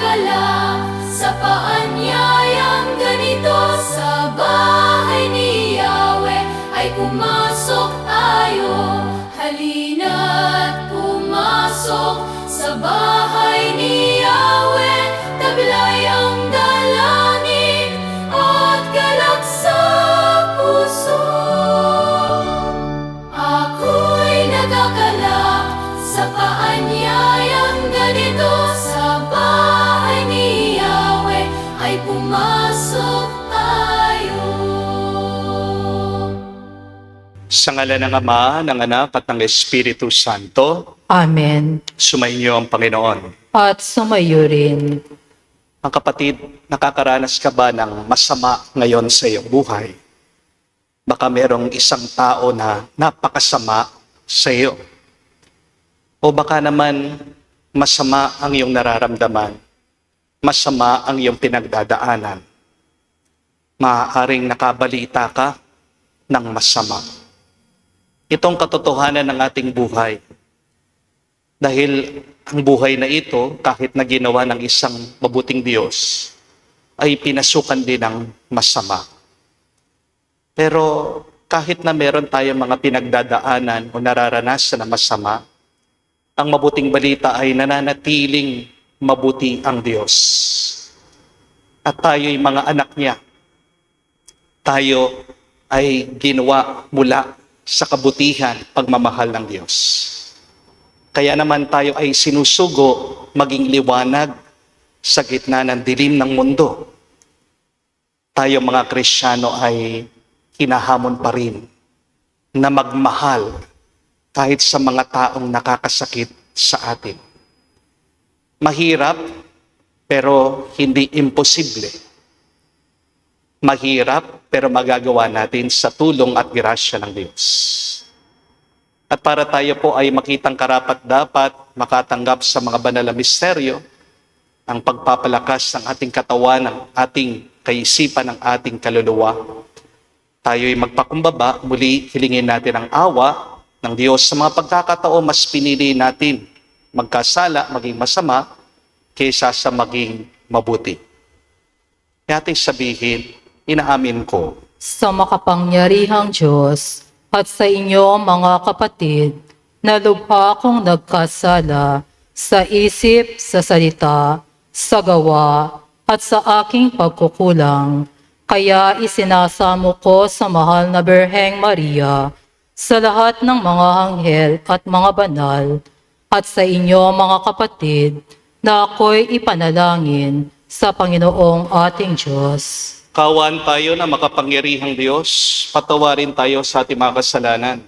nagdadala sa paanyayang ganito. Sa bahay ni Yahweh ay pumasok tayo. Halina't pumasok sa bahay ni Yahweh. Taglay ang dalangin at galak sa puso. Ako'y nagagalak sa paanyayang ganito. Sa bahay ni Yahweh ay pumasok tayo. Sa ngalan ng Ama, ng Anak at ng Espiritu Santo, Amen. sumainyo ang Panginoon. At sumayo rin. Ang kapatid, nakakaranas ka ba ng masama ngayon sa iyong buhay? Baka merong isang tao na napakasama sa iyo. O baka naman masama ang iyong nararamdaman. Masama ang iyong pinagdadaanan. Maaaring nakabalita ka ng masama. Itong katotohanan ng ating buhay. Dahil ang buhay na ito, kahit na ginawa ng isang mabuting Diyos, ay pinasukan din ng masama. Pero kahit na meron tayong mga pinagdadaanan o nararanasan na masama, ang mabuting balita ay nananatiling mabuti ang Diyos. At tayo'y mga anak niya. Tayo ay ginawa mula sa kabutihan, pagmamahal ng Diyos. Kaya naman tayo ay sinusugo maging liwanag sa gitna ng dilim ng mundo. Tayo mga Kristiyano ay hinahamon pa rin na magmahal kahit sa mga taong nakakasakit sa atin. Mahirap, pero hindi imposible. Mahirap, pero magagawa natin sa tulong at grasya ng Diyos. At para tayo po ay makitang karapat-dapat makatanggap sa mga banal na misteryo, ang pagpapalakas ng ating katawan, ng ating kaisipan, ng ating kaluluwa, tayo'y magpakumbaba, muli hilingin natin ang awa ng Diyos sa mga pagkakataon mas pinili natin magkasala, maging masama, kaysa sa maging mabuti. Kaya ating sabihin, inaamin ko, Sa makapangyarihang Diyos at sa inyo mga kapatid, na lubha kong nagkasala sa isip, sa salita, sa gawa, at sa aking pagkukulang. Kaya isinasamo ko sa mahal na Birheng Maria, sa lahat ng mga anghel at mga banal, at sa inyo mga kapatid, na ako'y ipanalangin sa Panginoong ating Diyos. kawan tayo na makapangyarihang Diyos, patawarin tayo sa ating mga kasalanan,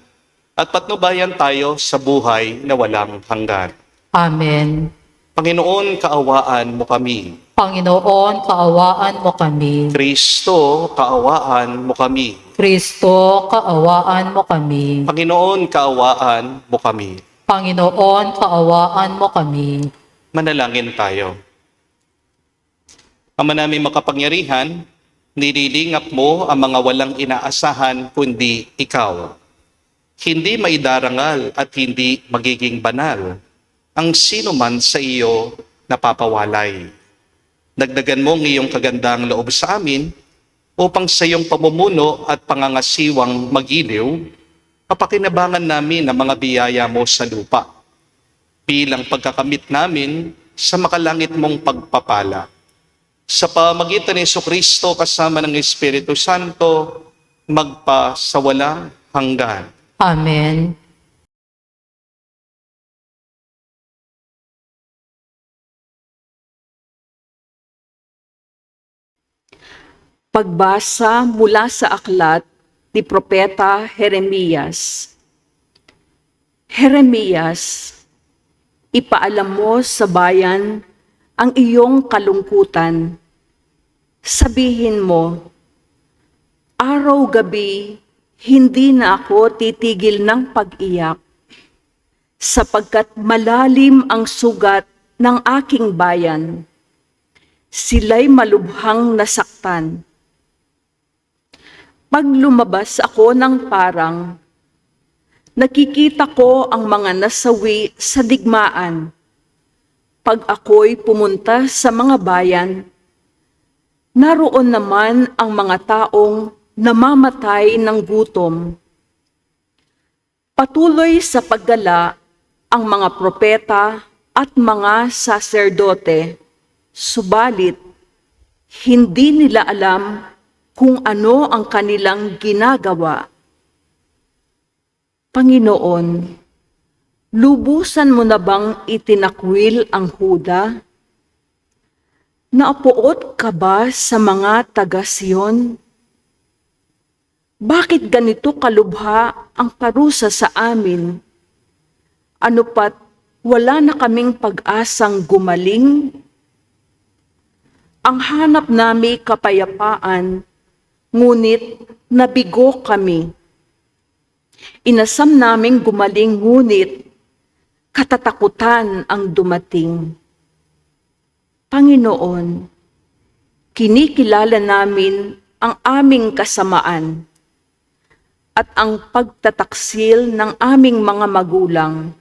at patnubayan tayo sa buhay na walang hanggan. Amen. Panginoon, kaawaan mo kami. Panginoon, kaawaan mo kami. Kristo, kaawaan mo kami. Kristo, kaawaan mo kami. Panginoon, kaawaan mo kami. Panginoon, kaawaan mo kami. Manalangin tayo. Ama namin makapangyarihan, nililingap mo ang mga walang inaasahan kundi ikaw. Hindi maidarangal at hindi magiging banal ang sino man sa iyo napapawalay. Dagdagan mo ang iyong kagandang loob sa amin upang sa iyong pamumuno at pangangasiwang magiliw, papakinabangan namin ang mga biyaya mo sa lupa bilang pagkakamit namin sa makalangit mong pagpapala. Sa pamagitan ni Jesucristo kasama ng Espiritu Santo, magpa sa walang hanggan. Amen. Pagbasa mula sa aklat ni Propeta Jeremias. Jeremias, ipaalam mo sa bayan ang iyong kalungkutan. Sabihin mo, araw-gabi, hindi na ako titigil ng pag-iyak, sapagkat malalim ang sugat ng aking bayan. Sila'y malubhang nasaktan. Pag lumabas ako ng parang, nakikita ko ang mga nasawi sa digmaan. pag ako'y pumunta sa mga bayan, naroon naman ang mga taong namamatay ng gutom. Patuloy sa paggala ang mga propeta at mga saserdote, subalit hindi nila alam kung ano ang kanilang ginagawa. Panginoon, lubusan mo na bang itinakwil ang Huda? Naapoot ka ba sa mga taga-Siyon? Bakit ganito kalubha ang parusa sa amin? Ano pat wala na kaming pag-asang gumaling? Ang hanap nami kapayapaan, ngunit nabigo kami. Inasam naming gumaling, ngunit katatakutan ang dumating. Panginoon, kinikilala namin ang aming kasamaan at ang pagtataksil ng aming mga magulang.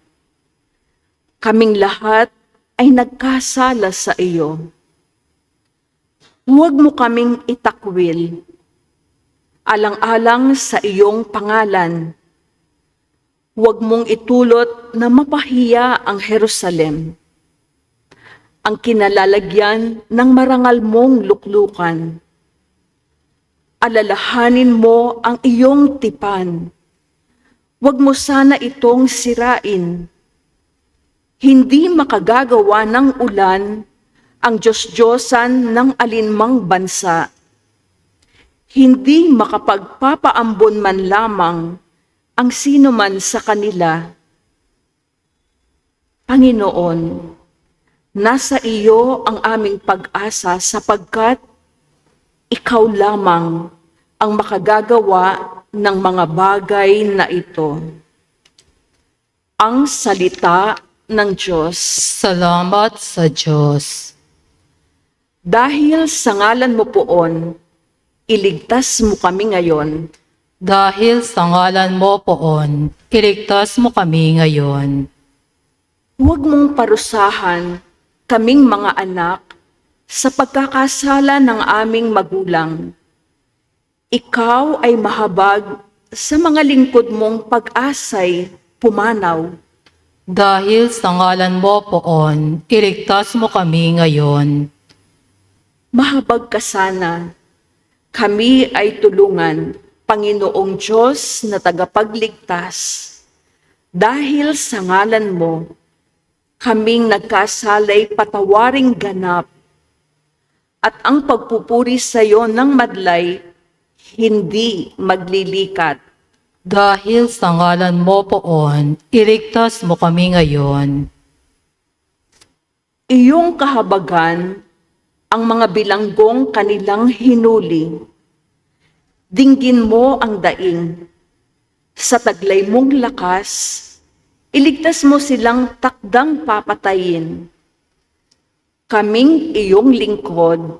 Kaming lahat ay nagkasala sa iyo. Huwag mo kaming itakwil, alang-alang sa iyong pangalan. Huwag mong itulot na mapahiya ang Jerusalem, ang kinalalagyan ng marangal mong luklukan. Alalahanin mo ang iyong tipan. Huwag mo sana itong sirain. Hindi makagagawa ng ulan ang Diyos-Diyosan ng alinmang bansa. Hindi makapagpapaambon man lamang ang sino man sa kanila. Panginoon, nasa iyo ang aming pag-asa sapagkat ikaw lamang ang makagagawa ng mga bagay na ito. Ang salita ng Diyos. Salamat sa Diyos. Dahil sa ngalan mo poon, iligtas mo kami ngayon. Dahil sa ngalan mo poon, iligtas mo kami ngayon. Huwag mong parusahan kaming mga anak sa pagkakasala ng aming magulang. Ikaw ay mahabag sa mga lingkod mong pag-asay pumanaw. Dahil sa ngalan mo poon, iligtas mo kami ngayon. Mahabag ka sana. Kami ay tulungan, Panginoong Diyos na tagapagligtas. Dahil sa ngalan mo, kaming nagkasalay patawaring ganap. At ang pagpupuri sa iyo ng madlay, hindi maglilikat. Dahil sa ngalan mo poon, iligtas mo kami ngayon. Iyong kahabagan, ang mga bilanggong kanilang hinuli. Dinggin mo ang daing. Sa taglay mong lakas, iligtas mo silang takdang papatayin. Kaming iyong lingkod,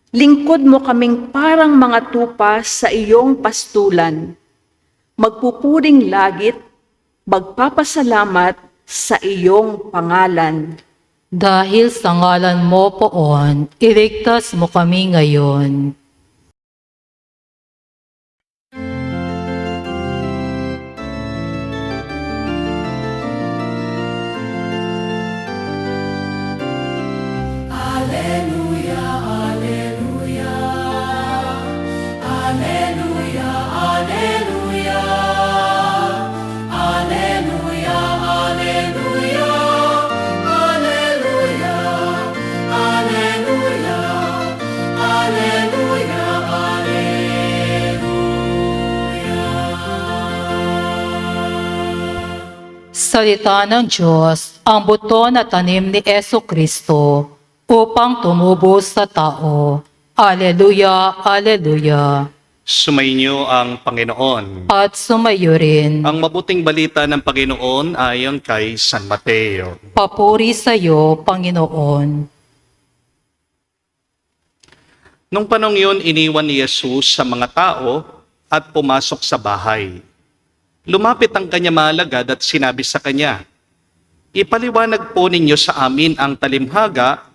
lingkod mo kaming parang mga tupa sa iyong pastulan. Magpupuring langit, magpapasalamat sa iyong pangalan. Dahil sa ngalan mo poon, iligtas mo kami ngayon. Alleluia, alleluia. Alleluia, alleluia. Alleluia, alleluia. Alleluia, alleluia. Alleluia, alleluia. Salita ng Diyos, ang buto na tanim ni Jesucristo upang tumubo sa tao. Alleluia, alleluia. Sumainyo ang Panginoon. At sumayo rin. Ang mabuting balita ng Panginoon ayon kay San Mateo. Papuri sa iyo, Panginoon. Nung panong yun, iniwan ni Jesus sa mga tao at pumasok sa bahay. Lumapit ang kanya mga alagad at sinabi sa kanya, ipaliwanag po ninyo sa amin ang talimhaga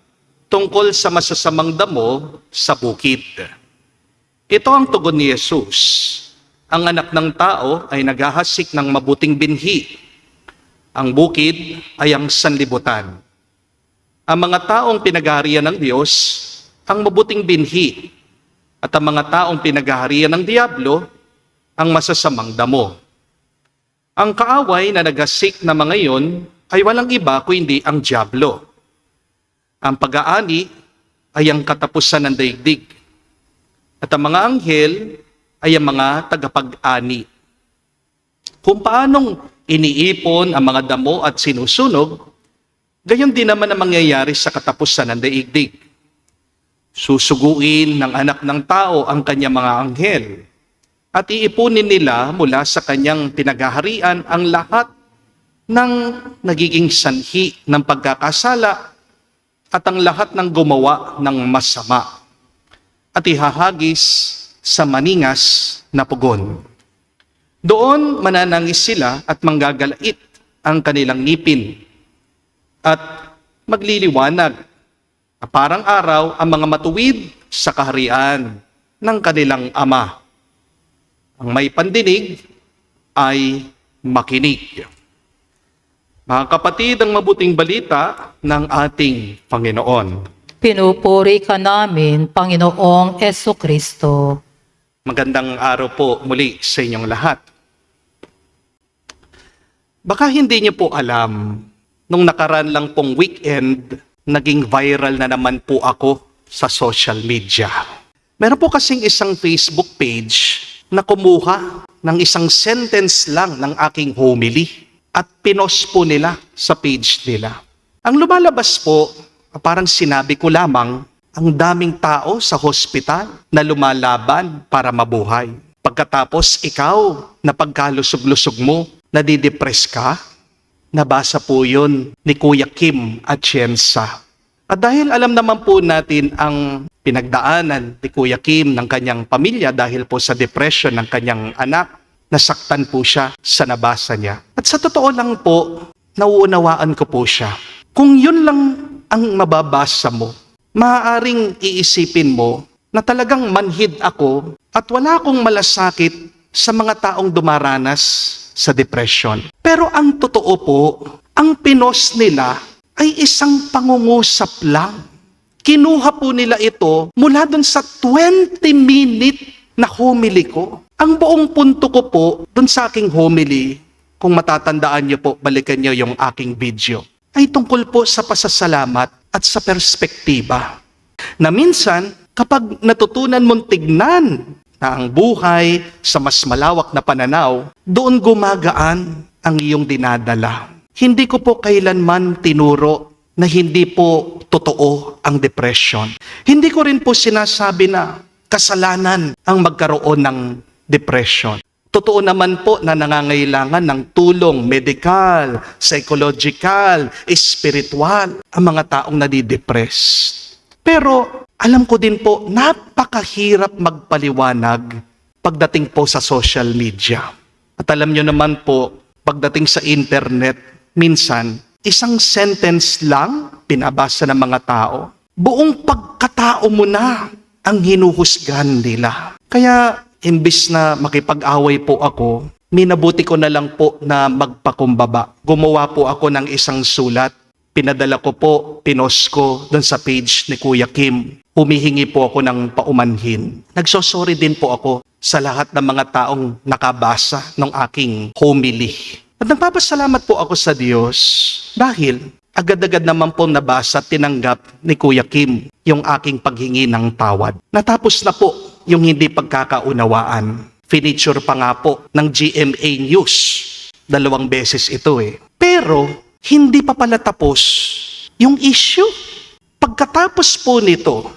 tungkol sa masasamang damo sa bukid. Ito ang tugon ni Jesus. Ang anak ng tao ay naghahasik ng mabuting binhi. Ang bukid ay ang sanlibutan. Ang mga taong pinaghaharian ng Diyos, ang mabuting binhi. At ang mga taong pinaghaharian ng Diablo, ang masasamang damo. Ang kaaway na naghasik na mga iyon ay walang iba kundi ang Diablo. Ang pag-aani ay ang katapusan ng daigdig. At ang mga anghel ay ang mga tagapag-ani. Kung paanong iniipon ang mga damo at sinusunog, gayon din naman ang mangyayari sa katapusan ng daigdig. Susuguin ng anak ng tao ang kanyang mga anghel at iipunin nila mula sa kanyang pinaghaharian ang lahat ng nagiging sanhi ng pagkakasala at ang lahat ng gumawa ng masama at ihahagis sa maningas na pugon. Doon mananangis sila at manggagalait ang kanilang ngipin at magliliwanag parang araw ang mga matuwid sa kaharian ng kanilang Ama. Ang may pandinig ay makinig. Mga kapatid, ang mabuting balita ng ating Panginoon. Pinupuri ka namin, Panginoong Jesucristo. Magandang araw po muli sa inyong lahat. Baka hindi niyo po alam, nung nakaraan lang pong weekend, naging viral na naman po ako sa social media. Meron po kasing isang Facebook page na kumuha ng isang sentence lang ng aking homily at pinost po nila sa page nila. Ang lumalabas po, parang sinabi ko lamang, ang daming tao sa hospital na lumalaban para mabuhay. Pagkatapos ikaw, na pagkalusog-lusog mo, nadidepress ka, nabasa po yun ni Kuya Kim Atienza. At dahil alam naman po natin ang pinagdaanan ni Kuya Kim ng kanyang pamilya dahil po sa depression ng kanyang anak, nasaktan po siya sa nabasa niya. At sa totoo lang po, nauunawaan ko po siya. Kung yun lang ang mababasa mo, maaaring iisipin mo na talagang manhid ako at wala akong malasakit sa mga taong dumaranas sa depression. Pero ang totoo po, ang pinost nila ay isang pangungusap lang. Kinuha po nila ito mula dun sa 20-minute na homily ko. Ang buong punto ko po dun sa aking homily, kung matatandaan niyo po, balikan niyo yung aking video, ay tungkol po sa pasasalamat at sa perspektiba. Na minsan, kapag natutunan mong tignan na ang buhay sa mas malawak na pananaw, doon gumagaan ang iyong dinadala. Hindi ko po kailanman tinuro na hindi po totoo ang depression. Hindi ko rin po sinasabi na kasalanan ang magkaroon ng depression. Totoo naman po na nangangailangan ng tulong medikal, psychological, spiritual ang mga taong nadidepress. Pero alam ko din po, napakahirap magpaliwanag pagdating po sa social media. At alam nyo naman po, pagdating sa internet, minsan, isang sentence lang pinabasa ng mga tao, buong pagkatao mo na ang hinuhusgahan nila. Kaya, imbis na makipag-away po ako, minabuti ko na lang po na magpakumbaba. Gumawa po ako ng isang sulat. Pinadala ko po, pinost ko doon sa page ni Kuya Kim. Humihingi po ako ng paumanhin. Nagsosorry din po ako sa lahat ng mga taong nakabasa ng aking homily. At nagpapasalamat po ako sa Diyos dahil agad-agad naman po nabasa at tinanggap ni Kuya Kim yung aking paghingi ng tawad. Natapos na po yung hindi pagkakaunawaan. Feature pa nga po ng GMA News. 2 beses ito eh. Pero hindi pa pala tapos yung issue. Pagkatapos po nito,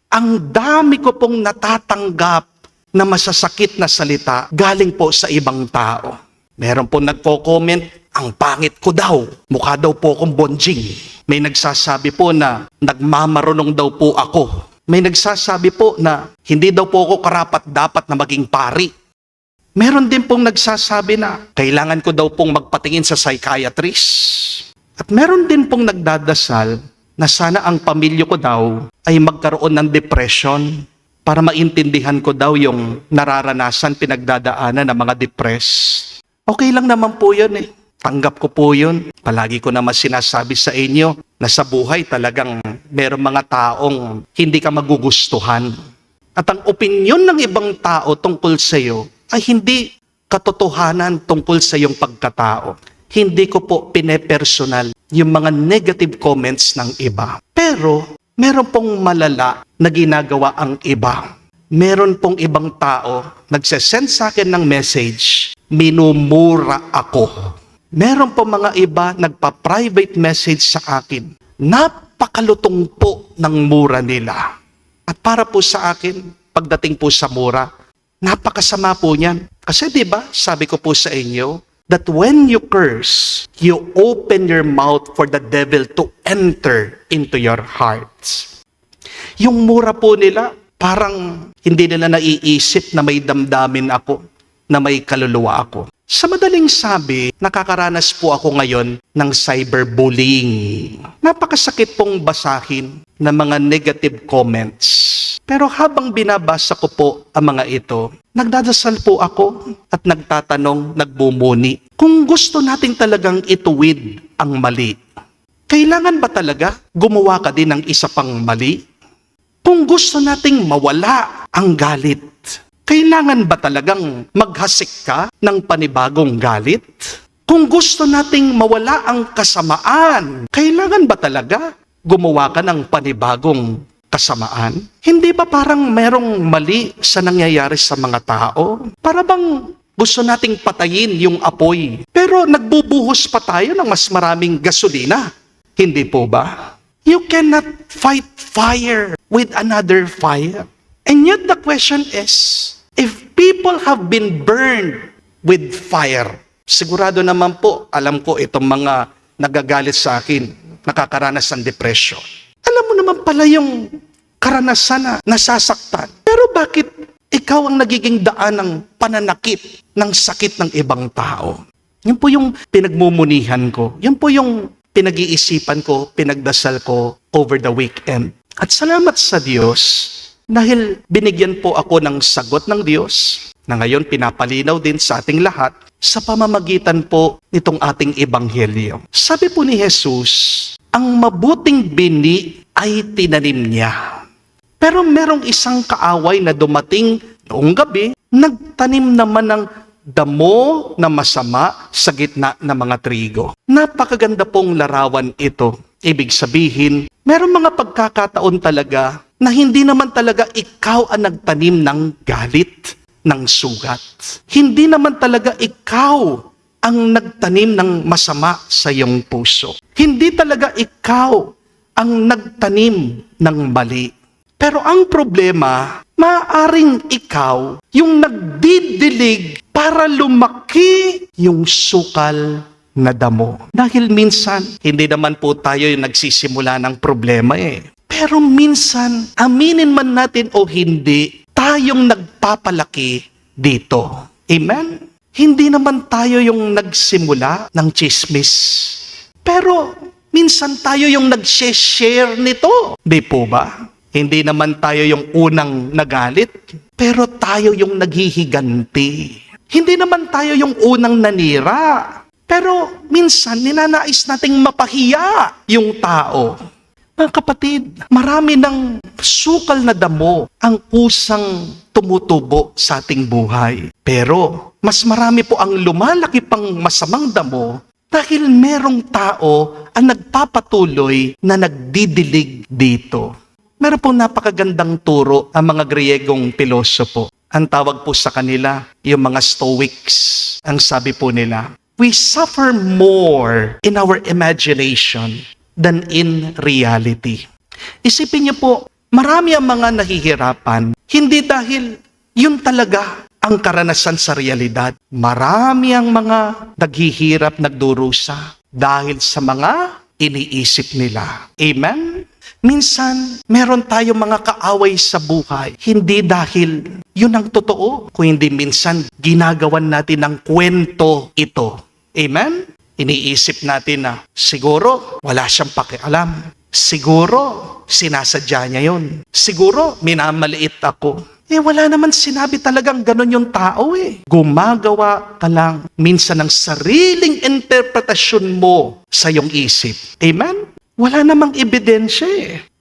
ang dami ko pong natatanggap na masasakit na salita galing po sa ibang tao. Meron po nagko-comment, ang pangit ko daw, mukha daw po akong bonjing. May nagsasabi po na nagmamarunong daw po ako. May nagsasabi po na hindi daw po ako karapat-dapat na maging pari. Meron din pong nagsasabi na kailangan ko daw pong magpatingin sa psychiatrist. At meron din pong nagdadasal na sana ang pamilya ko daw ay magkaroon ng depression para maintindihan ko daw yung nararanasan, pinagdadaanan ng mga depressed. Okay lang naman po yun eh. Tanggap ko po yun. Palagi ko naman sinasabi sa inyo na sa buhay talagang merong mga taong hindi ka magugustuhan. At ang opinyon ng ibang tao tungkol sa iyo ay hindi katotohanan tungkol sa iyong pagkatao. Hindi ko po pinepersonal yung mga negative comments ng iba. Pero meron pong malala na ginagawa ang iba. Meron pong ibang tao nagsesend sa akin ng message, minumura ako. Meron pong mga iba nagpa-private message sa akin. Napakalutong po ng mura nila. At para po sa akin, pagdating po sa mura, napakasama po niyan. Kasi 'di ba, sabi ko po sa inyo, that when you curse, you open your mouth for the devil to enter into your hearts. Yung mura po nila, parang hindi nila naiisip na may damdamin ako, na may kaluluwa ako. Sa madaling sabi, nakakaranas po ako ngayon ng cyberbullying. Napakasakit pong basahin ng mga negative comments. Pero habang binabasa ko po ang mga ito, nagdadasal po ako at nagtatanong, nagbumuni. Kung gusto nating talagang ituwid ang mali, kailangan ba talaga gumawa ka din ng isa pang mali? Kung gusto nating mawala ang galit, kailangan ba talagang maghasik ka ng panibagong galit? Kung gusto nating mawala ang kasamaan, kailangan ba talaga gumawa ka ng panibagong kasamaan? Hindi ba parang merong mali sa nangyayari sa mga tao? Para bang gusto nating patayin yung apoy, pero nagbubuhos pa tayo ng mas maraming gasolina? Hindi po ba? You cannot fight fire with another fire. And yet the question is, if people have been burned with fire, sigurado naman po, alam ko itong mga nagagalit sa akin, nakakaranas ng depression. Alam mo naman pala yung karanasan na nasasaktan. Pero bakit ikaw ang nagiging daan ng pananakit, ng sakit ng ibang tao? Yun po yung pinagmumunihan ko. Yun po yung pinag-iisipan ko, pinagdasal ko over the weekend. At salamat sa Diyos, dahil binigyan po ako ng sagot ng Diyos na ngayon pinapalinaw din sa ating lahat sa pamamagitan po nitong ating ebanghelyo. Sabi po ni Jesus, ang mabuting bini ay tinanim niya. Pero merong isang kaaway na dumating noong gabi, nagtanim naman ng damo na masama sa gitna ng mga trigo. Napakaganda pong larawan ito. Ibig sabihin, merong mga pagkakataon talaga na hindi naman talaga ikaw ang nagtanim ng galit, ng sugat. Hindi naman talaga ikaw ang nagtanim ng masama sa iyong puso. Hindi talaga ikaw ang nagtanim ng mali. Pero ang problema, maaaring ikaw yung nagdidilig para lumaki yung sukal na damo. Dahil minsan, hindi naman po tayo yung nagsisimula ng problema eh. Pero minsan, aminin man natin o hindi, tayong nagpapalaki dito. Amen? Hindi naman tayo yung nagsimula ng chismis. Pero minsan tayo yung nag-share nito. Di po ba? Hindi naman tayo yung unang nagalit, pero tayo yung naghihiganti. Hindi naman tayo yung unang nanira, pero minsan ninanais nating mapahiya yung tao. Mga kapatid, marami ng sukal na damo ang kusang tumutubo sa ating buhay. Pero mas marami po ang lumalaki pang masamang damo dahil merong tao ang nagpapatuloy na nagdidilig dito. Meron pong napakagandang turo ang mga Griyegong pilosopo. Ang tawag po sa kanila, yung mga Stoics. Ang sabi po nila, we suffer more in our imagination than in reality. Isipin niyo po, marami ang mga nahihirapan, hindi dahil yun talaga ang karanasan sa realidad. Marami ang mga naghihirap, nagdurusa dahil sa mga iniisip nila. Amen? Minsan, meron tayong mga kaaway sa buhay. Hindi dahil yun ang totoo, kung hindi minsan ginagawan natin ng kwento ito. Amen? iniisip natin na siguro wala siyang pakialam. Siguro sinasadya niya yun. Siguro minamaliit ako. Wala naman sinabi talagang ganun yung tao Gumagawa ka lang minsan ng sariling interpretasyon mo sa iyong isip. Amen? Wala namang ebidensya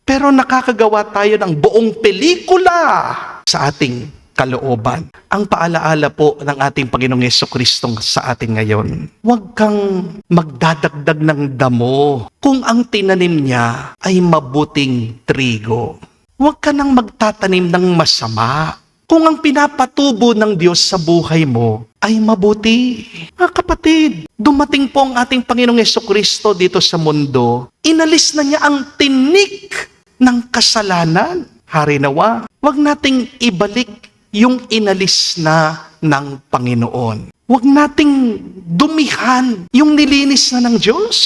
Pero nakakagawa tayo ng buong pelikula sa ating kalooban. Ang paalaala po ng ating Panginoong Jesucristo sa atin ngayon, huwag kang magdadagdag ng damo kung ang tinanim niya ay mabuting trigo. Huwag ka nang magtatanim ng masama kung ang pinapatubo ng Diyos sa buhay mo ay mabuti. Mga kapatid, dumating po ang ating Panginoong Jesucristo dito sa mundo. Inalis na niya ang tinik ng kasalanan. Hari nawa, huwag nating ibalik yung inalis na ng Panginoon. Huwag nating dumihan yung nilinis na ng Diyos.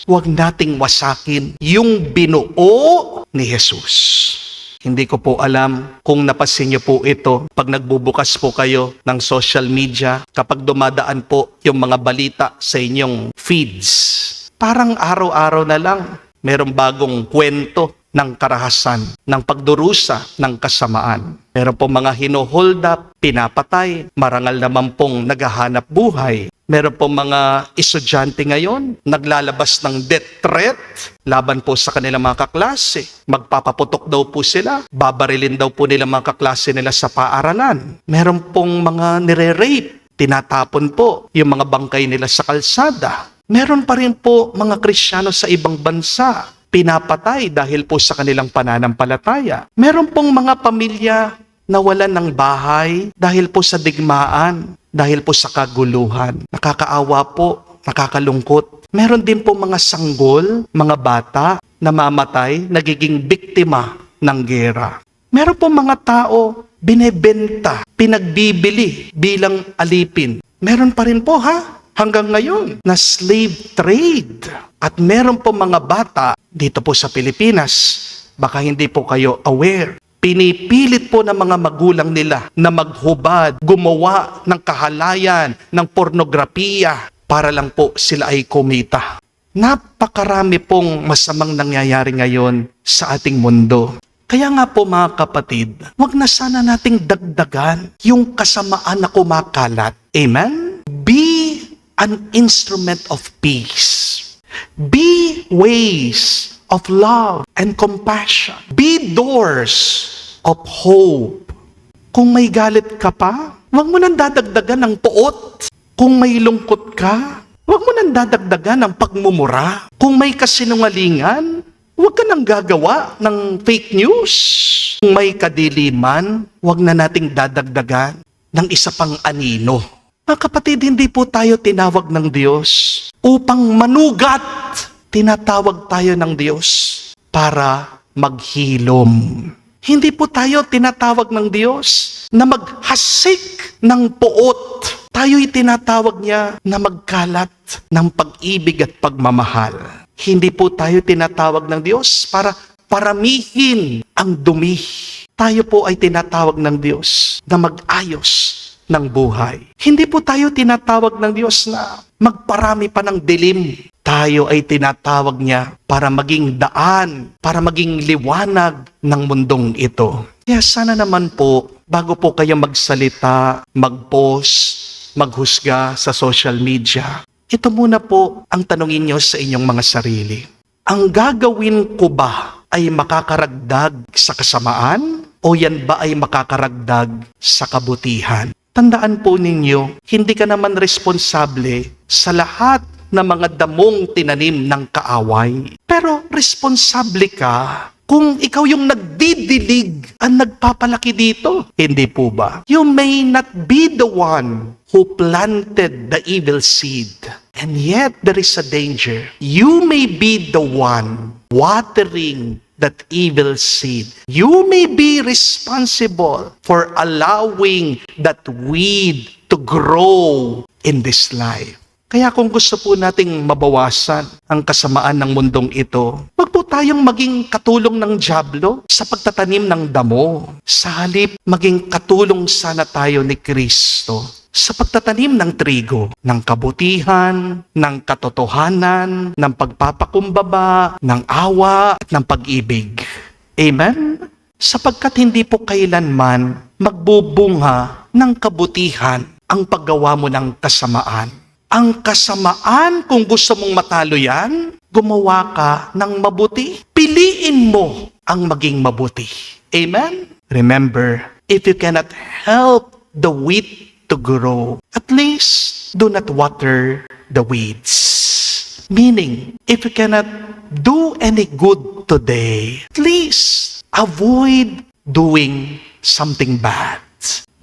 Huwag nating wasakin yung binuo ni Jesus. Hindi ko po alam kung napansin niyo po ito pag nagbubukas po kayo ng social media, kapag dumadaan po yung mga balita sa inyong feeds. Parang araw-araw na lang merong bagong kwento ng karahasan, ng pagdurusa, ng kasamaan. Meron po mga hino-hold up, pinapatay, marangal naman pong naghahanap buhay. Meron po mga estudyante ngayon, naglalabas ng death threat laban po sa kanilang mga kaklase. Magpapaputok daw po sila, babarilin daw po nila mga kaklase nila sa paaralan. Meron pong mga nire-rape, tinatapon po yung mga bangkay nila sa kalsada. Meron pa rin po mga Kristiyano sa ibang bansa, pinapatay dahil po sa kanilang pananampalataya. Meron pong mga pamilya nawalan ng bahay dahil po sa digmaan, dahil po sa kaguluhan. Nakakaawa po, nakakalungkot. Meron din po mga sanggol, mga bata na mamatay, nagiging biktima ng gera. Meron po mga tao binebenta, pinagbibili bilang alipin. Meron pa rin po hanggang ngayon na slave trade. At meron po mga bata dito po sa Pilipinas, baka hindi po kayo aware, pinipilit po ng mga magulang nila na maghubad, gumawa ng kahalayan, ng pornografiya para lang po sila ay kumita. Napakarami pong masamang nangyayari ngayon sa ating mundo. Kaya nga po mga kapatid, wag na sana nating dagdagan yung kasamaan na kumakalat. Amen? Be an instrument of peace. Be ways of love and compassion. Be doors of hope. Kung may galit ka pa, huwag mo nang dadagdagan ng puot. Kung may lungkot ka, huwag mo nang dadagdagan ng pagmumura. Kung may kasinungalingan, huwag ka nang gagawa ng fake news. Kung may kadiliman, huwag na nating dadagdagan ng isa pang anino. Mga kapatid, hindi po tayo tinawag ng Diyos upang manugat. Tinatawag tayo ng Diyos para maghilom. Hindi po tayo tinatawag ng Diyos na maghasik ng puot. Tayo'y tinatawag niya na magkalat ng pag-ibig at pagmamahal. Hindi po tayo tinatawag ng Diyos para paramihin ang dumi. Tayo po ay tinatawag ng Diyos na mag-ayos ng buhay. Hindi po tayo tinatawag ng Diyos na magparami pa ng dilim. Tayo ay tinatawag niya para maging daan, para maging liwanag ng mundong ito. Kaya sana naman po, bago po kayo magsalita, mag-post, maghusga sa social media, ito muna po ang tanungin niyo sa inyong mga sarili. Ang gagawin ko ba ay makakaragdag sa kasamaan o yan ba ay makakaragdag sa kabutihan? Tandaan po ninyo, hindi ka naman responsable sa lahat ng mga damong tinanim ng kaaway. Pero responsable ka kung ikaw yung nagdidilig ang nagpapalaki dito. Hindi po ba? You may not be the one who planted the evil seed. And yet there is a danger. You may be the one watering that evil seed. You may be responsible for allowing that weed to grow in this life. Kaya kung gusto po nating mabawasan ang kasamaan ng mundong ito, wag po tayong maging katulong ng dyablo sa pagtatanim ng damo. Sa halip, maging katulong sana tayo ni Kristo sa pagtatanim ng trigo, ng kabutihan, ng katotohanan, ng pagpapakumbaba, ng awa, at ng pag-ibig. Amen? Sapagkat hindi po kailanman magbubunga ng kabutihan ang paggawa mo ng kasamaan. Ang kasamaan, kung gusto mong matalo yan, gumawa ka ng mabuti. Piliin mo ang maging mabuti. Amen? Remember, if you cannot help the wheat to grow, at least do not water the weeds. Meaning, if you cannot do any good today, at least avoid doing something bad.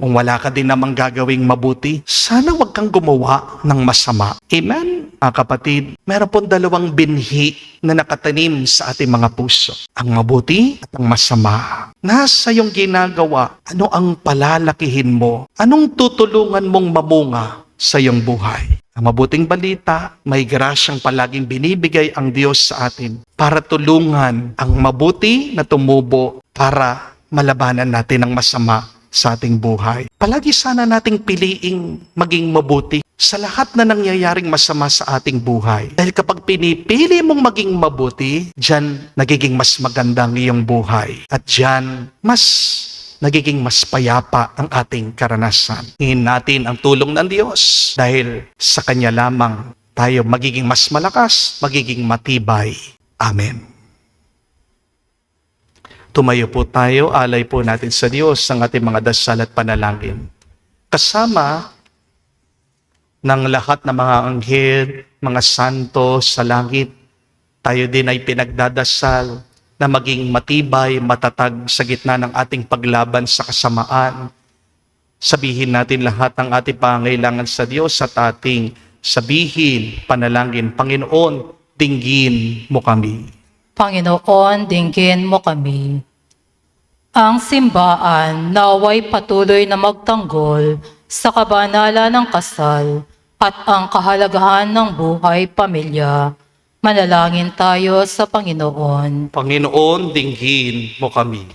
Kung wala ka din namang gagawing mabuti, sana wag kang gumawa ng masama. Amen? Mga kapatid, meron pong dalawang binhi na nakatanim sa ating mga puso. Ang mabuti at ang masama. Nasa iyong ginagawa, ano ang palalakihin mo? Anong tutulungan mong mamunga sa iyong buhay? Ang mabuting balita, may grasyang palaging binibigay ang Diyos sa atin para tulungan ang mabuti na tumubo para malabanan natin ang masama sa ating buhay. Palagi sana nating piliing maging mabuti sa lahat na nangyayaring masama sa ating buhay. Dahil kapag pinipili mong maging mabuti, diyan nagiging mas maganda ang iyong buhay. At diyan nagiging mas payapa ang ating karanasan. Hingin natin ang tulong ng Diyos dahil sa Kanya lamang tayo magiging mas malakas, magiging matibay. Amen. Tumayo po tayo, alay po natin sa Diyos ang ating mga dasal at panalangin. Kasama ng lahat ng mga anghel, mga santo sa langit, tayo din ay pinagdadasal na maging matibay, matatag sa gitna ng ating paglaban sa kasamaan. Sabihin natin lahat ng ating pangailangan sa Diyos at ating sabihin, panalangin, Panginoon, dinggin mo kami. Panginoon, dinggin mo kami. Ang simbahan naway patuloy na magtanggol sa kabanalan ng kasal at ang kahalagahan ng buhay pamilya. Manalangin tayo sa Panginoon. Panginoon, dinggin mo kami.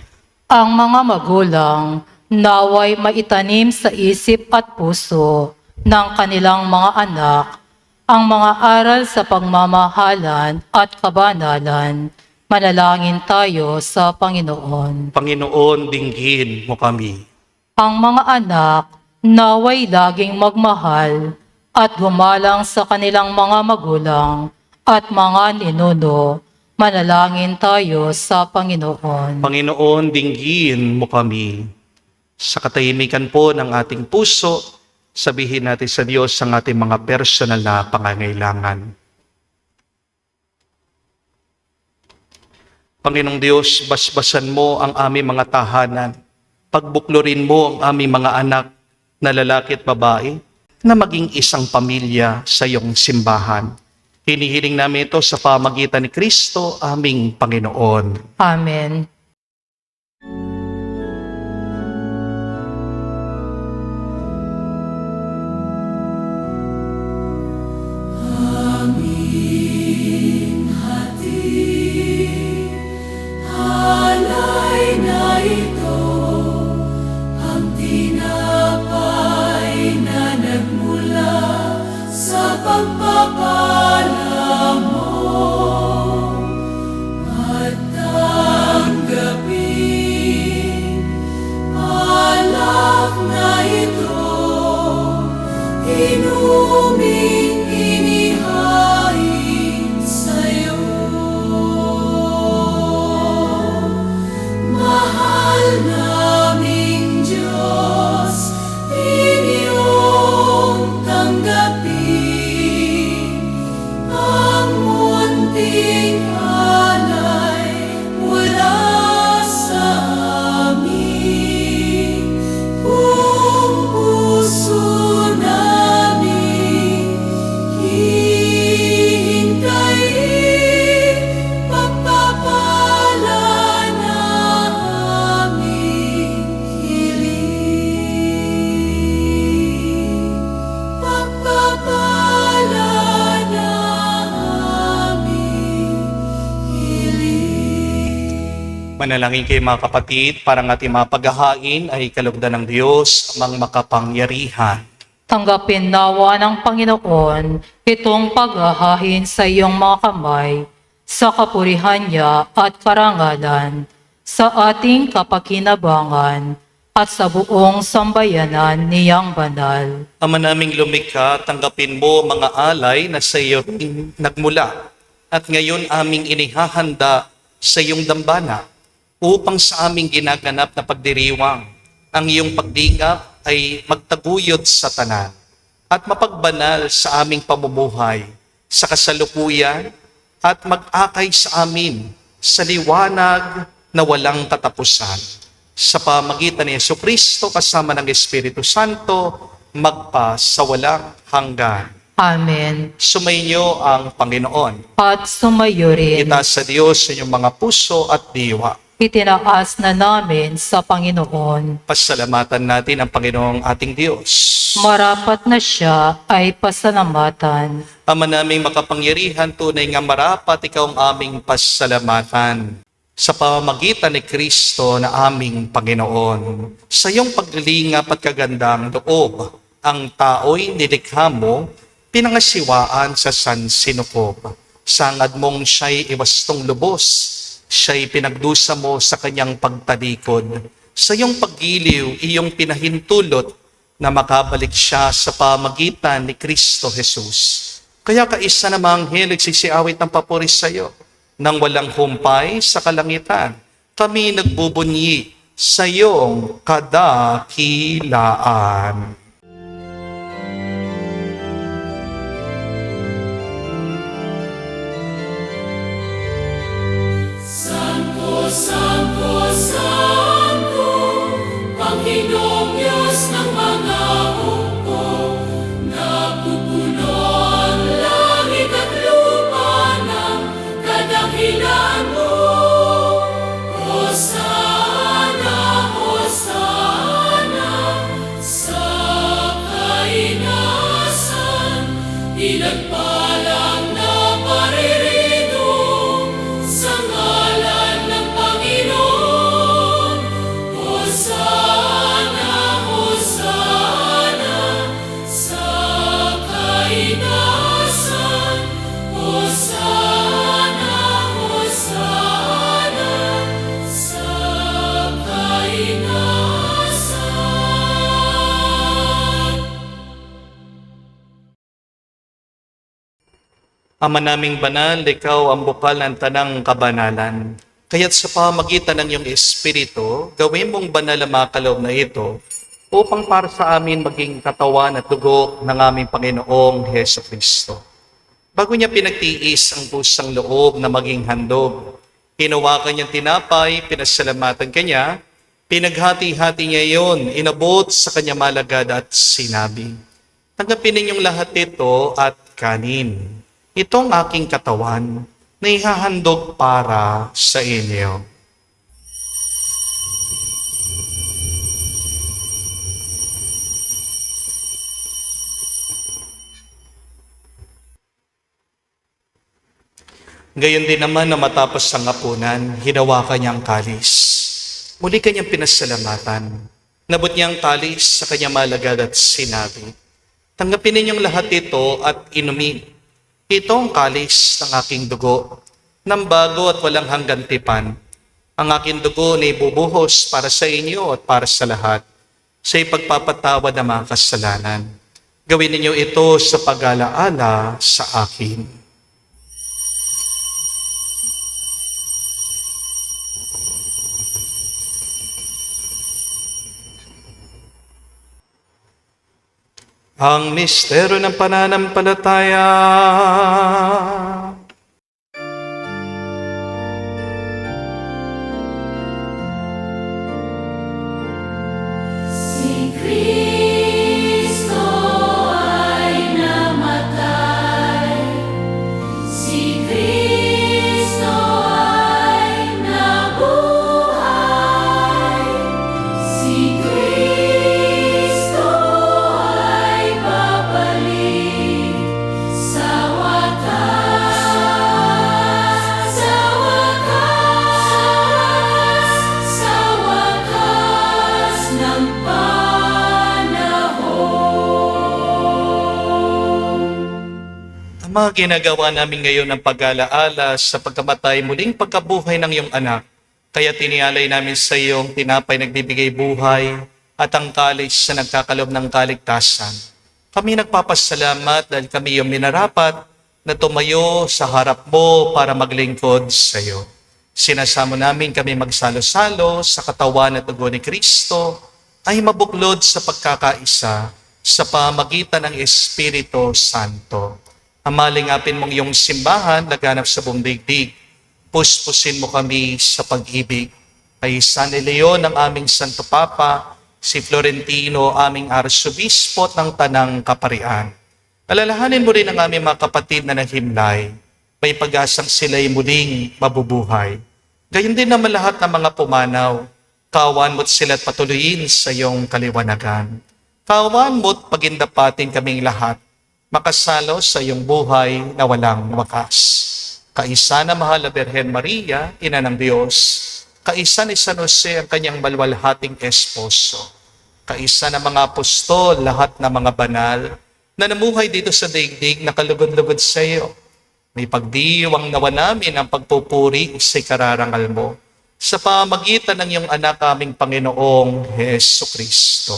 Ang mga magulang naway maitanim sa isip at puso ng kanilang mga anak ang mga aral sa pagmamahalan at kabanalan. Manalangin tayo sa Panginoon. Panginoon, dinggin mo kami. Ang mga anak naway laging magmahal at gumalang sa kanilang mga magulang at mga ninuno. Manalangin tayo sa Panginoon. Panginoon, dinggin mo kami. Sa katahimikan po ng ating puso, sabihin natin sa Diyos ang ating mga personal na pangangailangan. Panginoong Diyos, basbasan mo ang aming mga tahanan. Pagbuklurin mo ang aming mga anak na lalaki at babae na maging isang pamilya sa iyong simbahan. Hinihiling namin ito sa pamagitan ni Kristo, aming Panginoon. Amen. Alay na ito, ang tinapay na nagmula sa pagpapala mo. At tanggapin, alak na ito, inuming inihain sa'yo. Mahal naming Diyos, inyong tanggapin ang munting alay mula sa amin. Buong puso namin hihintayin pagpapala na aming hiling. Pagpapala na aming hiling. Manalangin kayo mga kapatid, para ang ating mga paghahain ay kalugdan ng Diyos, amang makapangyarihan. Tanggapin nawa ng Panginoon itong paghahain sa iyong mga kamay sa kapurihan niya at karangalan, sa ating kapakinabangan at sa buong sambayanan niyang banal. Ama naming lumikha, tanggapin mo mga alay na sa iyo nagmula at ngayon aming inihahanda sa iyong dambana upang sa aming ginaganap na pagdiriwang ang iyong pagdingap ay magtaguyod sa tanan at mapagbanal sa aming pamumuhay sa kasalukuyan at mag-akay sa amin sa liwanag na walang katapusan. Sa pamagitan ni Jesucristo kasama ng Espiritu Santo, magpa sa walang hanggan. Amen. Sumainyo ang Panginoon. At sumayo rin. Itaas sa Diyos sa inyong mga puso at diwa. Itinaas na namin sa Panginoon. Pasalamatan natin ang Panginoong ating Diyos. Marapat na siya ay pasalamatan. Ama naming makapangyarihan, tunay nga marapat ikaw ang aming pasalamatan. Sa pamamagitan ni Kristo na aming Panginoon, sa iyong paglilingap at kagandang loob, ang tao'y nilikha mo, pinangasiwaan sa sansinukob. Sangad mong siya'y iwastong lubos, siya'y pinagdusa mo sa kanyang pagtalikod. Sa iyong paggiliw, iyong pinahintulot na makabalik siya sa pamagitan ni Kristo Jesus. Kaya kaisa namang anghel nagsisiawit ng papuri sa iyo. Nang walang humpay sa kalangitan, kami nagbubunyi sa iyong kadakilaan. Santo, Santo, Santo, Panginoong Diyos ng mga hukbo, napupuno ang langit at lupa ng kadakilaan mo. Hosana, Hosana, sa kainasan, pinagpalang na paririto sa ngalan ng Panginoon. Hosana, Hosana, sa kainasan. Hosana, Hosana, sa kainasan. Ama naming banal, ikaw ang bukal ng tanang kabanalan. Kaya't sa pamagitan ng iyong Espiritu, gawin mong banal ang mga kaloob na ito upang para sa amin maging katawan at dugo ng aming Panginoong Heso Kristo. Bago niya pinagtiis ang pusang loob na maging handog, hinawakan niyang tinapay, pinasalamatan kanya, pinaghati-hati niya iyon, inabot sa kanya malagad at sinabi, "Tanggapin ninyong lahat ito at kanin. Itong aking katawan na ihahandog para sa inyo." Gayon din naman na matapos ang hapunan, hinawakan niya ang kalis. Muli kanyang pinasalamatan. Nabot niya ang kalis sa kanyang malagad at sinabi, "Tanggapin ninyong lahat ito at inumin. Ito ang kalis ng aking dugo, ng bago at walang hanggang tipan. Ang aking dugo na ibubuhos para sa inyo at para sa lahat, sa ipagpapatawad ng mga kasalanan. Gawin ninyo ito sa pag-alaala sa akin." Ang misteryo ng pananampalataya. Si Kristo ay namatay, si Kristo ay nabuhay, si Kristo ay babalik sa wakas. Ama, ginagawa namin ngayon ng pag-alaala sa pagkamatay muling pagkabuhay ng iyong anak. Kaya tinialay namin sa iyong tinapay nagbibigay buhay at ang kalis na nagkakalob ng kaligtasan. Kami nagpapasalamat dahil kami yung minarapat na tumayo sa harap mo para maglingkod sa iyo. Sinasamo namin kami magsalo-salo sa katawan at dugo ni Kristo ay mabuklod sa pagkakaisa sa pamagitan ng Espiritu Santo. Amalingapin mong iyong simbahan laganap sa buong daigdig. Puspusin mo kami sa pag-ibig. Kay San Leon ang aming Santo Papa, si Florentino aming Arsobispo ng Tanang Kaparian. Alalahanin mo rin ang aming mga kapatid na naghimlay. May pag-asang sila'y muling mabubuhay. Gayon din naman lahat ng mga pumanaw. Kawan mo't sila't patuloyin sa iyong kaliwanagan. Kawan mo't pagindapatin kaming lahat. Makasalo sa iyong buhay na walang wakas. Kaisa na mahal na Birhen Maria, Ina ng Diyos. Kaisa ni San Jose ang kanyang malwalhating esposo. Kaisa na mga apostol, lahat na mga banal, na namuhay dito sa daigdig na kalugod-lugod sa iyo. May pagdiwang nawa namin ang pagpupuri sa ikararangal mo sa pamagitan ng iyong anak aming Panginoong Heso Kristo.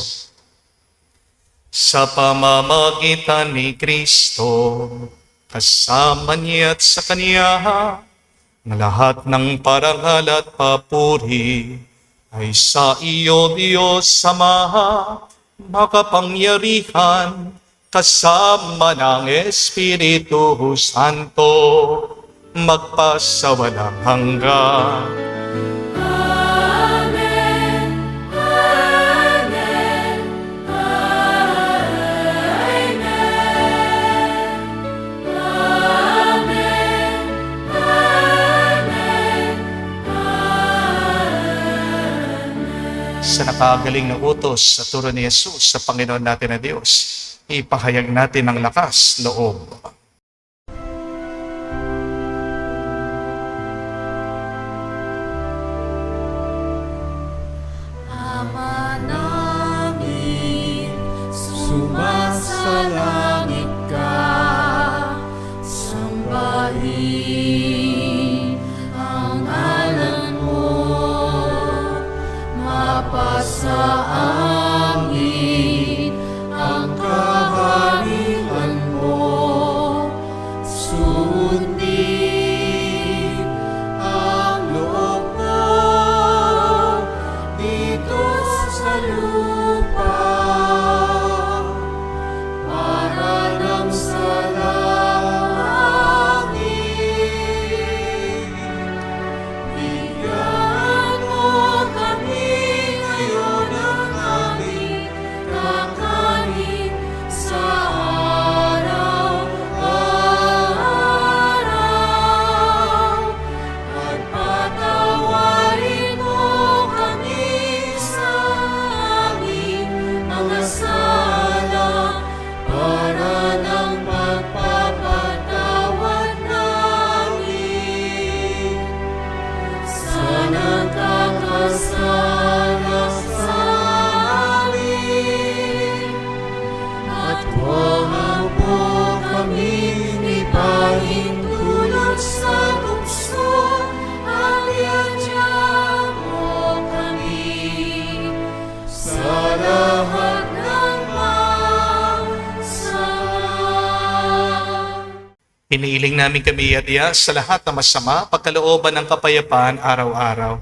Sa pamamagitan ni Kristo, kasama niya at sa Kanya, na lahat ng parangal at papuri ay sa iyo, Diyos Ama, makapangyarihan, kasama ng Espiritu Santo, magpasawalang hanggan. Amen. Amen. Amen. Amen. Amen. Sa nakagaling na utos sa turo ni Jesus sa Panginoon natin na Diyos, ipahayag natin ang lakas loob. Ama namin, sumasalangit ka, sambahin ang ngalan mo, mapasa amin ang kaharian mo, sundin ang loob mo dito sa lupa para lang sa langit. Bigyan mo kami ngayon ng aming kakanin sa araw-araw at patawarin mo kami sa aming mga sala para ng pagpapatawad namin sa nagkakasala sa amin. At huwag mo kaming ipahintulot sa tukso, at iadya mo kami sa lahat ng masama. Iniiling namin kami iadya sa lahat ng masama, pagkalooban ng kapayapaan araw-araw.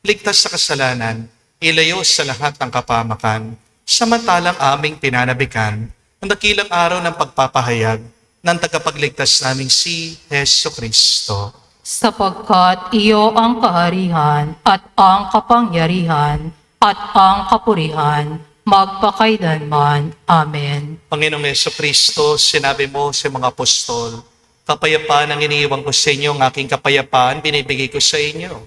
Ligtas sa kasalanan, ilayo sa lahat ng kapamakan, samantalang aming pinanabikan ang dakilang araw ng pagpapahayag ng tagapagligtas naming si Heso Kristo. Sapagkat iyo ang kaharihan at ang kapangyarihan at ang kapurihan magpakailanman. Amen. Panginoong Heso Kristo, sinabi mo sa mga apostol, kapayapaan ang iniiwan ko sa inyo, ang aking kapayapaan binibigay ko sa inyo.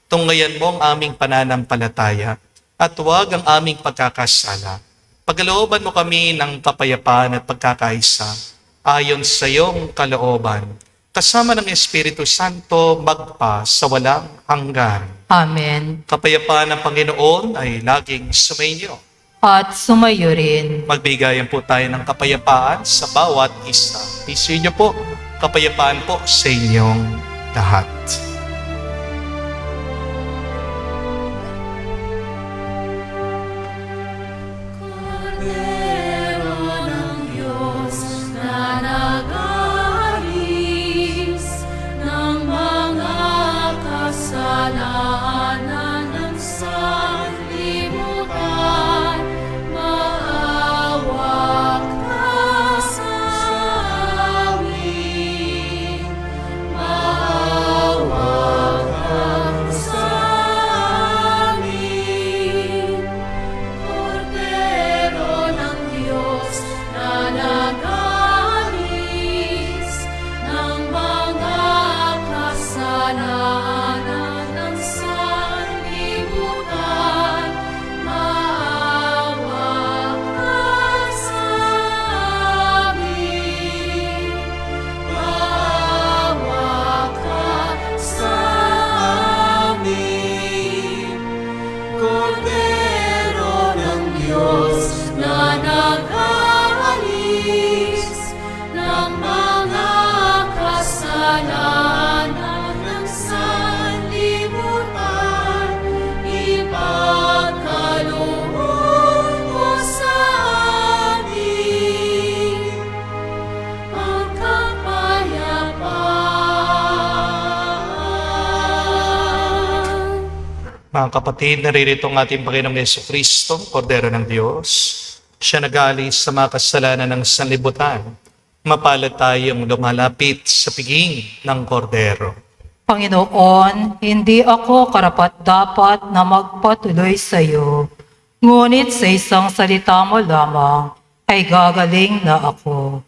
Tunggayan mo ang aming pananampalataya at huwag ang aming pagkakasala. Pagalooban mo kami ng kapayapaan at pagkakaisa ayon sa iyong kalooban. Kasama ng Espiritu Santo magpa sa walang hanggan. Amen. Kapayapaan ng Panginoon ay laging sumainyo. At sumayo rin. Magbigayan po tayo ng kapayapaan sa bawat isa. Peace niyo po. Kapayapaan po sa inyong lahat. Kordero ng Diyos na nag-aalis ng mga kasalanan ng sanlibutan, maawa ka sa amin. Maawa ka sa amin. Kordero ng Diyos na nag-aalis ng mga kasalanan ng sanlibutan, maawa ka sa amin. Maawa ka sa amin. Kordero ng Diyos na nag-aalis ng mga kasalanan ng sanlibutan, ipagkaloob mo sa amin ang kapayapaan. Mga kapatid, naririto ang ating Panginoong Jesucristo, Kordero ng Diyos. Siya nag-aalis sa mga kasalanan ng sanlibutan. Mapalad tayong lumalapit sa piging ng Kordero. Panginoon, hindi ako karapat-dapat na magpatuloy sa iyo, ngunit sa isang salita mo lamang ay gagaling na ako.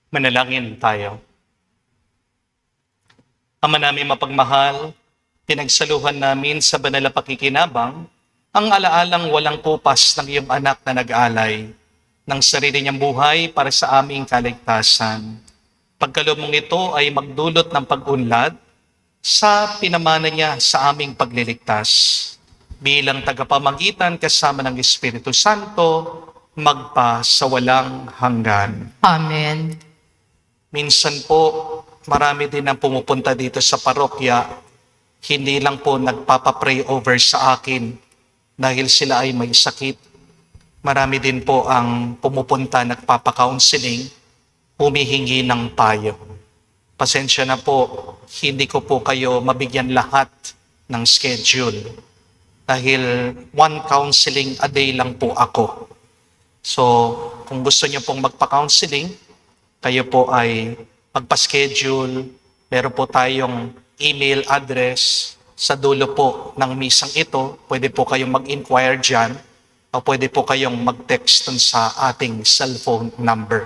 Manalangin tayo. Ama namin mapagmahal, Pinagsaluhan namin sa banal na pakikinabang ang alaalang walang kupas ng iyong anak na nag-alay ng sarili niyang buhay para sa aming kaligtasan. Pagkaloob mong ito ay magdulot ng pag-unlad sa pinamana niya sa aming pagliligtas. Bilang tagapamagitan kasama ng Espiritu Santo, magpa sa walang hanggan. Amen. Minsan po, marami din ang pumupunta dito sa parokya, hindi lang po nagpapapray over sa akin dahil sila ay may sakit. Marami din po ang pumupunta, nagpapa-counseling, humihingi ng payo. Pasensya na po, hindi ko po kayo mabigyan lahat ng schedule dahil one counseling a day lang po ako. So, kung gusto niyo pong magpa-counseling, kayo po ay magpa-schedule. Meron po tayong email address sa dulo po ng misang ito. Pwede po kayong mag-inquire dyan o pwede po kayong mag-text dun sa ating cellphone number.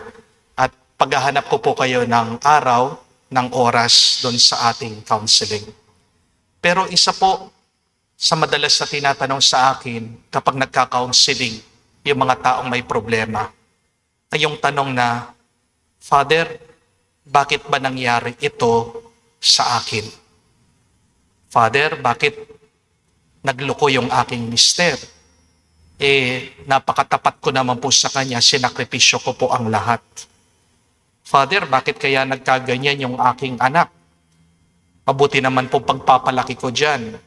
At paghahanap ko po kayo ng araw, ng oras dun sa ating counseling. Pero isa po sa madalas na tinatanong sa akin kapag nagka-counseling yung mga taong may problema ay yung tanong na, Father, bakit ba nangyari ito sa akin? Father, bakit nagloko yung aking mister? Napakatapat ko naman po sa kanya, sinakripisyo ko po ang lahat. Father, bakit kaya nagkaganyan yung aking anak? Mabuti naman po pagpapalaki ko dyan.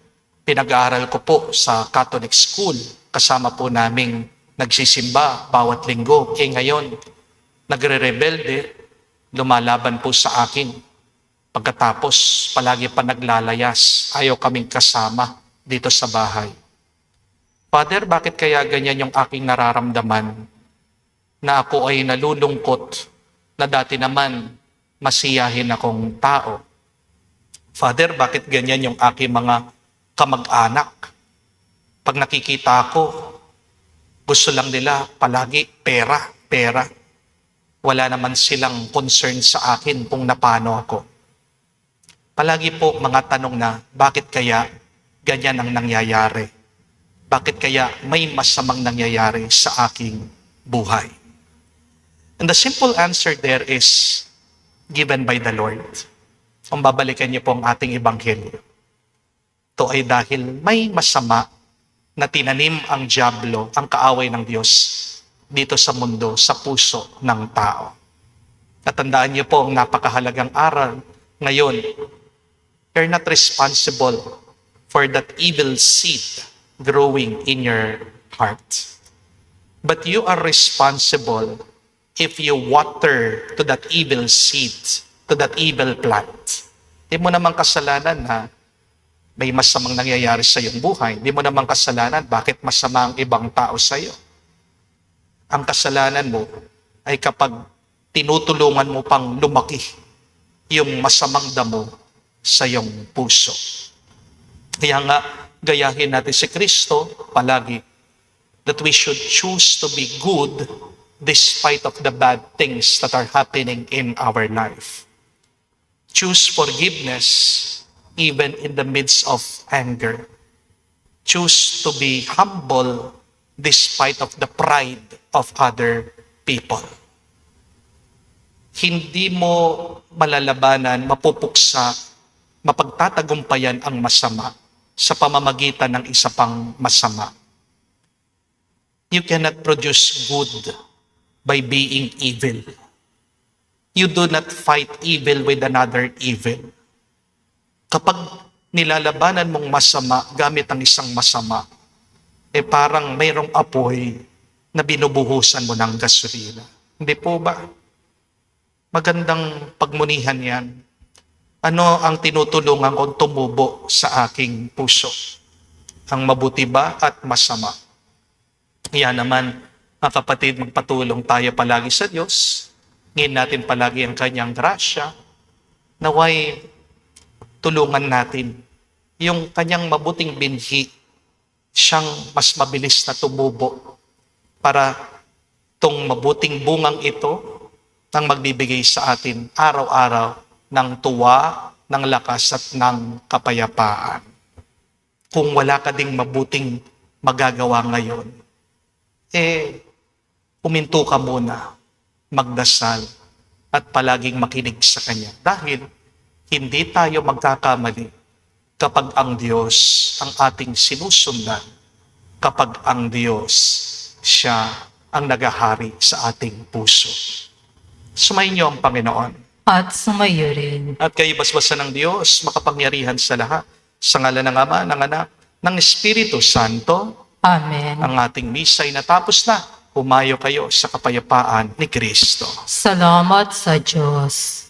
Pinag-aaral ko po sa Catholic school. Kasama po naming nagsisimba bawat linggo. Ngayon, nagre-rebelde, lumalaban po sa akin. Pagkatapos, palagi pa naglalayas. Ayaw kaming kasama dito sa bahay. Father, bakit kaya ganyan yung aking nararamdaman na ako ay nalulungkot na dati naman masiyahin akong tao? Father, bakit ganyan yung aking mga kamag-anak? Pag nakikita ako, gusto lang nila palagi pera, pera. Wala naman silang concern sa akin kung napano ako. Palagi po mga tanong na, bakit kaya ganyan ang nangyayari? Bakit kaya may masamang nangyayari sa aking buhay? And the simple answer there is given by the Lord. Kung babalikan niyo po ang ating ebanghelyo, ito ay dahil may masama na tinanim ang dyablo, ang kaaway ng Diyos, dito sa mundo, sa puso ng tao. Natandaan niyo po ang napakahalagang aral ngayon. You're not responsible for that evil seed growing in your heart. But you are responsible if you water to that evil seed, to that evil plant. Hindi mo naman kasalanan na may masamang nangyayari sa iyong buhay. Hindi mo naman kasalanan bakit masama ang ibang tao sa iyo. Ang kasalanan mo ay kapag tinutulungan mo pang lumaki yung masamang damo sa iyong puso. Kaya nga, gayahin natin si Kristo palagi that we should choose to be good despite of the bad things that are happening in our life. Choose forgiveness even in the midst of anger. Choose to be humble despite of the pride of other people. Hindi mo malalabanan, mapupuksa, mapagtatagumpayan ang masama sa pamamagitan ng isa pang masama. You cannot produce good by being evil. You do not fight evil with another evil. Kapag nilalabanan mong masama gamit ang isang masama, parang mayroong apoy na binubuhusan mo ng gasolina. Hindi po ba? Magandang pagmunihan yan. Ano ang tinutulungan kong tumubo sa aking puso? Ang mabuti ba at masama? Yan naman, mga kapatid, magpatulong tayo palagi sa Diyos. Ngin natin palagi ang kanyang grasya. Naway tulungan natin yung kanyang mabuting binhi, siyang mas mabilis na tumubo para tong mabuting bungang ito nang magbibigay sa atin araw-araw ng tuwa, ng lakas at ng kapayapaan. kung wala ka ding mabuting magagawa ngayon, huminto ka muna, magdasal, at palaging makinig sa Kanya. Dahil hindi tayo magkakamali kapag ang Diyos ang ating sinusundan, kapag ang Diyos, siya ang nagahari sa ating puso. Sumayin niyo ang Panginoon. At sumayo rin. At kayo basbasan ng Diyos, makapangyarihan sa lahat, sa ngalan ng Ama, ng Anak, ng Espiritu Santo. Amen. Ang ating misa ay natapos na. Humayo kayo sa kapayapaan ni Kristo. Salamat sa Diyos.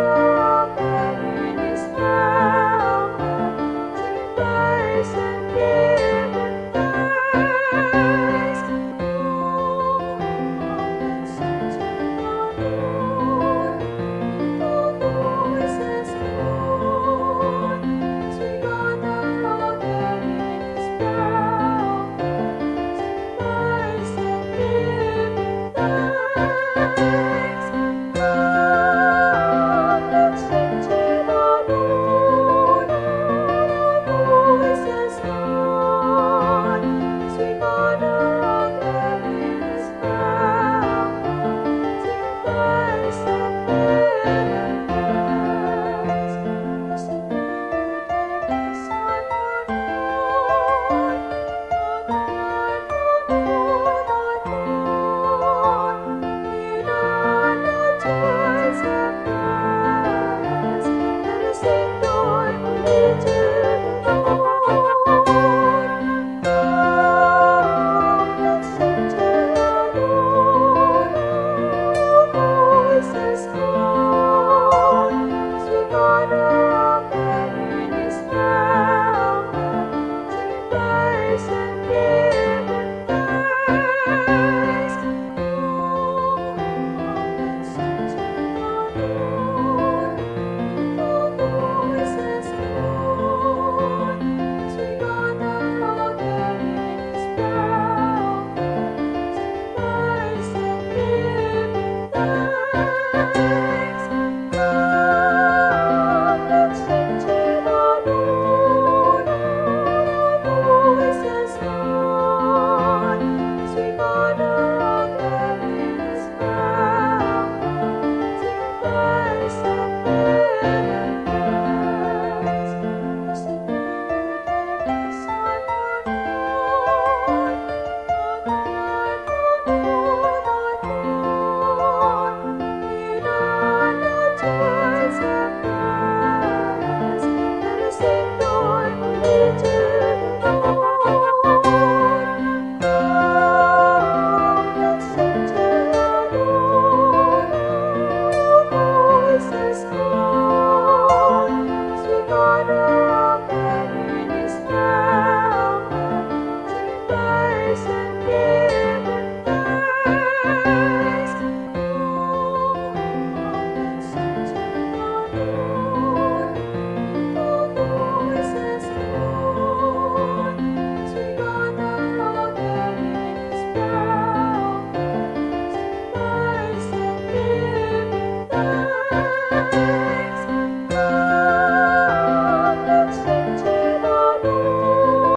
Amen.